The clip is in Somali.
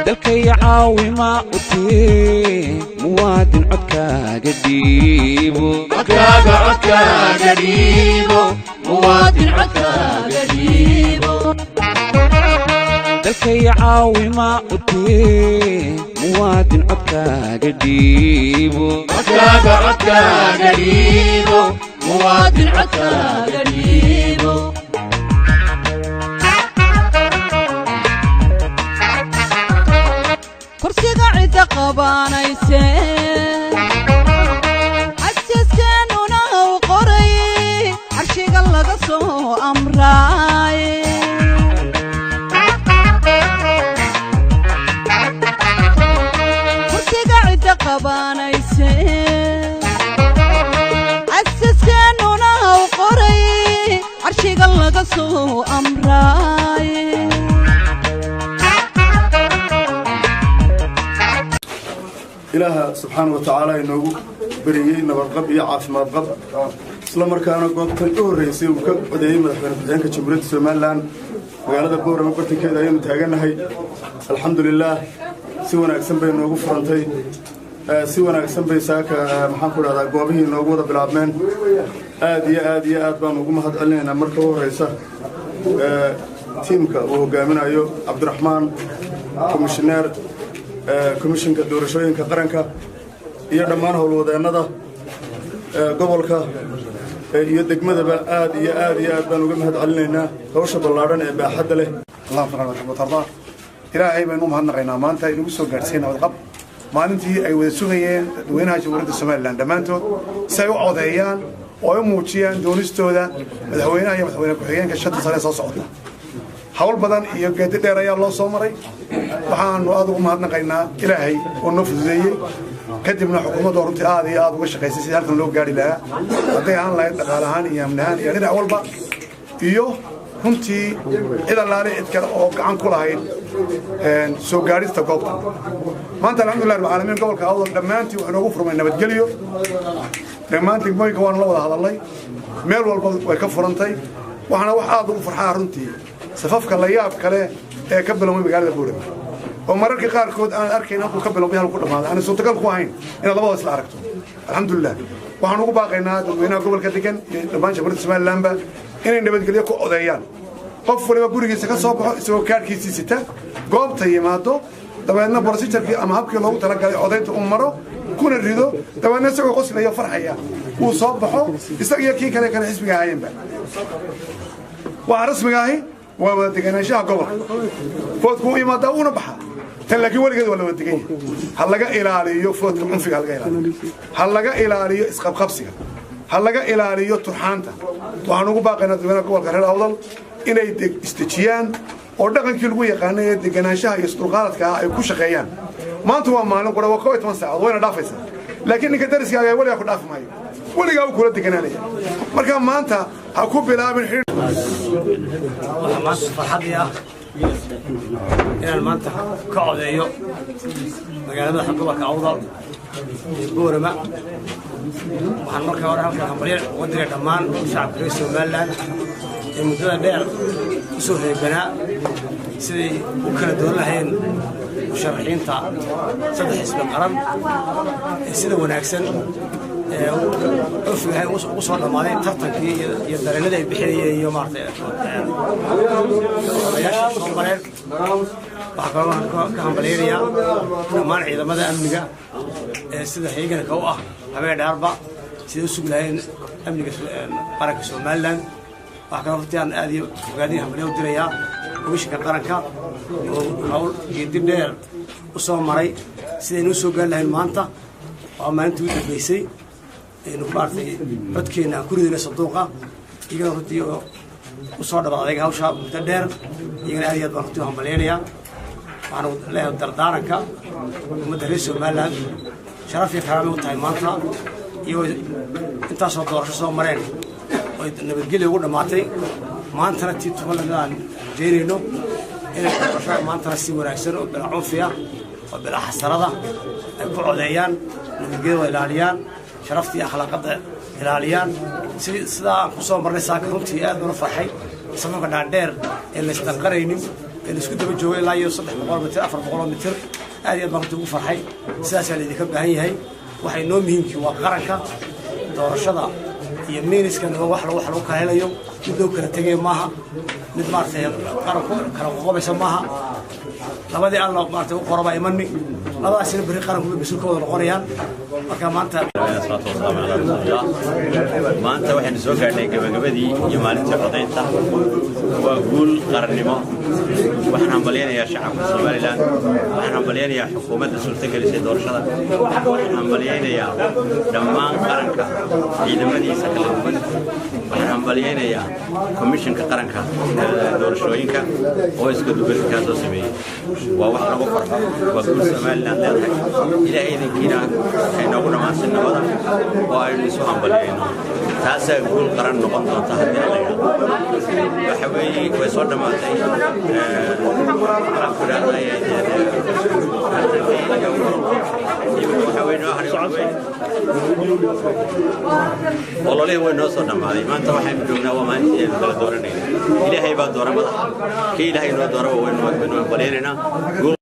دلكي عاوي ما أتي مواد عكا قديبو عكا قديبو مواد عكا قديبو دلكي عاوي ما أتي مواد عكا قديبو عكا قديبو مواد عكا قديبو كرسي قاعد قبانيسين عجزتين ونوقري عرشي قلق سو أمراي كرسي قاعد قبانيسين عجزتين ونوقري عرشي قلق سو أمراي إله سبحانه وتعالى إنه بريء نبرقب يعاف مرقب سلام ركانه قلت الأول رئيسي وكب بدأي مدحنا كجمهورية سومالان وقال هذا بورا ما قلت كذا يوم تاجنا هاي الحمد لله سوينا أقسم بين نوقف فرنتي سوينا أقسم بين ساك محمد هذا قابه نوقوده بالعبمان آدي بان وقوم هاد علينا مركب رئيسه تيمك وهو قامنا أيوه عبد الرحمن كوميشنير كوميشنka doorashooyinka qaranka iyo dhammaan howlwadeenada gobolka iyo degmadaba aad baan uga mahad celinaynaa hawsha ballaaran ee baaxadda leh Allah subhanahu wa ta'ala ilaahay baynu mahadnaqaynaa maanta inuu soo gaarsiinay wadqab maalintii ay wada sugayeen dadweynaha jamhuuriyadda Soomaaliland dhamaantood si ay u codeeyaan oo ay muujiyaan doonistooda madaxweynaha iyo madaxweyne ku-xigeenka shanta sane soo socota hawl badan iyo geedi dheer ayaa loo soo maray waxaanu aad ugu mahadnaqaynaa ilaahay oo noo fududeeyey kadibna xukuumadda runtii aad iyo aad uga shaqaysay sidii halkan loo gaari lahaa hadday aan lahayd dhaqaale ahaan iyo amni ahaan iyo dhinac walba iyo runtii cid allaale cid kale oo gacan ku lahayd soo gaarista goobta maanta alxamdulilah rabbil caalamiin gobolka awdal dhammaantii wuxuu noogu furmay nabadgelyo dhammaan degmooyinka waanu la wada hadalnay meel walba way ka furantay waxaana wax aad ugu farxaa runtii safafka la yaab kale ee ka bilowday magaalada Boorama oo mararka qaar kood aan arkayna uu ka bilowday halku dhamaado aan soo tagal ku ahayn in labada isla aragto alxamdulilah waxaan ugu baaqaynaa dadweynaha gobolka degan iyo dhammaan jamhuuriyadda Soomaaliland inay nabadgelyo ku odeeyaan qof waliba gurigiisa ka soo baxo isagoo kaarkiisa sita goobta yimaado dabeedna procedure ama habkii loogu talagalay odeynta uu maro kuna rido dabeedna isagoo qoslaya farxaya uu soo baxo isaga kii kale xisbiga hayeenba waa rasmiga ahi waa deganaanshaha gobolka foodku imaada una baxa tan laakiin waligeed waa la wada degan hal laga ilaaliyo foodka cunfiga hal laga ilaaliyo isqabqabsiga hal laga ilaaliyo turxaanta waxaan ugu baaqaynaa dadweynaha gobolka reer awdal inay istijiyaan oo dhaqankii lagu yaqaanay ee deganaanshaha iyo isdulqaadka ay ku shaqeeyaan maanta waa maalin qura waa 12 saacadood wayna dhaafaysaa laakiin ninka dariskaaga waligaa ku dhaafi maayo waligaa uu kula deganaanaya marka maanta ha ku bilaabin maanta farxadii ah inaan maanta ka codeeyo magaalada gobolka awdal ee Boorama waxaan markaa hore halkan hambalyo uga diray dhammaan shacabka reer Soomaaliland ee muddada dheer u soo reebanaa sidii u kala dooran lahayn musharaxiinta saddex xisbi qaran ee sida wanaagsan عرفنا هاي وصل لماذا ترتكي يدرنا ذي بحرية يوم عرض ياش صومبرير بعكرنا كهامبليريا كمان إذا ماذا أمنيكا سيد حيجنا كواه هبعد أربع سيد سوق لهين أمنيكا بارك سومالان بعكرنا فتيان هذه قاعدين هامبليو دريا ومش كقرنكا وحول يدير وصومري سيد نسوق لهين مانتا وما أنتوا تبيسي إنه بارتي بدكينا كل صندوقه يقدر يديه وصار بعض هاوشة متدر يقدر هذه الضغطهم مليانيا وأنا له دردارك ومدرس ومالا شرفي كرامي وتايمانتا يو أنت صدور شو مرين ونبتقول يقول ماتي ما أنت رتي تقول لنا جيرينو إن ما أنت رسي ورأسر بالعنفية وبالحسرة بعديان نبتقول إلاليان شرفتي أخلاقات إلاليان سدا خصوصا مرة ساكن رنتي أنا فرحي سمعنا نادر اللي استنقريني اللي سكت بجوي لا يوصل 300 متر 400 متر هذه مرتبو فرحي ساسا اللي كبه هي waxay noo muhiimkii waa qaranka doorashada iyo miiniska wax loo kala helayo mid loo kala tagay maaha mid maartay qaranku kala qobaysa maaha labadii aan loo maartay u qoraba imani labadaasina bari qaranku bisuulkooda noqonayaan marka maanta waxaan soo gaarnay gabagabadii iyo maalintii codaynta waa guul qarannimo waxaan hambaleynayaa shacabka Soomaaliland waxaan hambaleynayaa xukuumadda suurtagelisay doorashada waxaan hambaleynayaa dhammaan qaranka ciidamadiisa kala duwan waxaan hambaleynayaa komishanka qaranka doorashooyinka oo isku duubka soo sameeyay waa wax lagu farxo waa guul Soomaaliland leedahay ilaahay idinkiina ay noogu dhammaansan nabada oo aynu isu hambaleyno taasay guul qaran noqon doonta haddii la yiraahdo waxa weeye way soo dhamaatay والله وين نوصل نماذج ما أنت واحد بدون وما نجي دورنا إلهي بعد دورنا كي إلهي نو دورنا وين بلينا